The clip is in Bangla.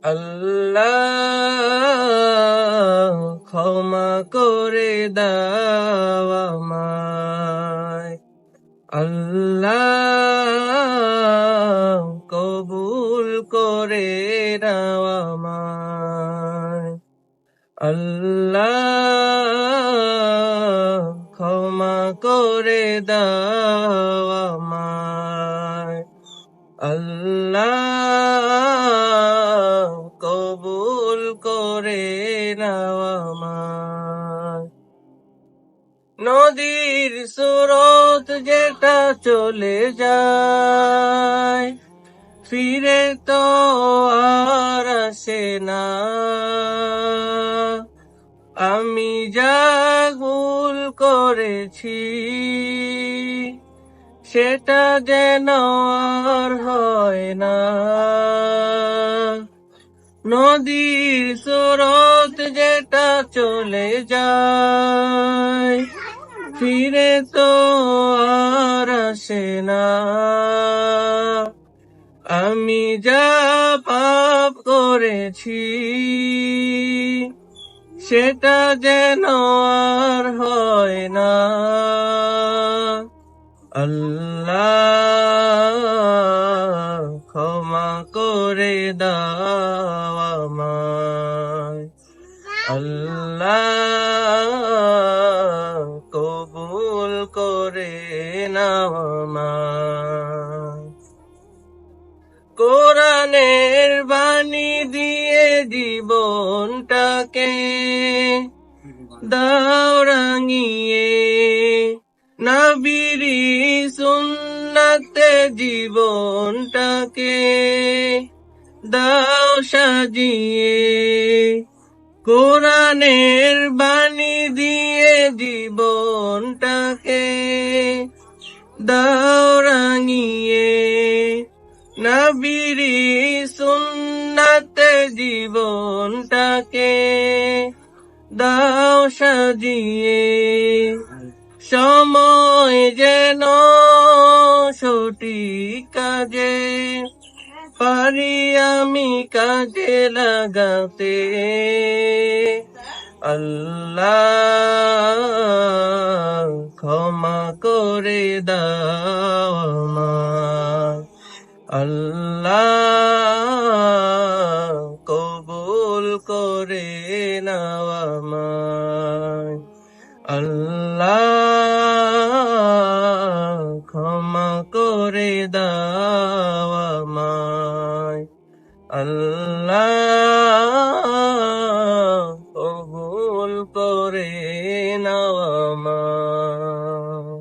আল্লাহ ক্ষমা করে দাও আমায়, আল্লাহ কবুল করে নাও আমায়, আল্লাহ ক্ষমা করে দাও আমায়, আল্লাহ কবুল করে নাও আমায়। নদীর স্রোত যেটা চলে যায় ফিরে তো আর আসে না, আমি যা ভুল করেছি সেটা যেন আর হয় না। নদীর স্রোত যেটা চলে যায় ফিরে তো আর আসে না, আমি যা পাপ করেছি সেটা যেন আর হয় না। আল্লাহ ক্ষমা করে দাও আমায়, আল্লাহ কবুল করে নাও আমায়। কোরআনের বাণী দিয়ে জীবনটাকে দাও রাঙিয়ে, নবীর সুন্নাতে জীবনটাকে দাও সাজিয়ে, কোরআনের বাণী দিয়ে জীবনটাকে দাও রাঙিয়ে, নবীর সুন্নাতে জীবনটাকে দাও সাজিয়ে, সময় যেন সঠিক কাজে পারি আমি কাজে লাগাতে, আল্লাহ ক্ষমা করে দাও আমায়, আল্লাহ কবুল করে নাও আমায়, আল্লাহ ক্ষমা করে দাও আমায়, আল্লাহ কবুল করে নাও আমায়।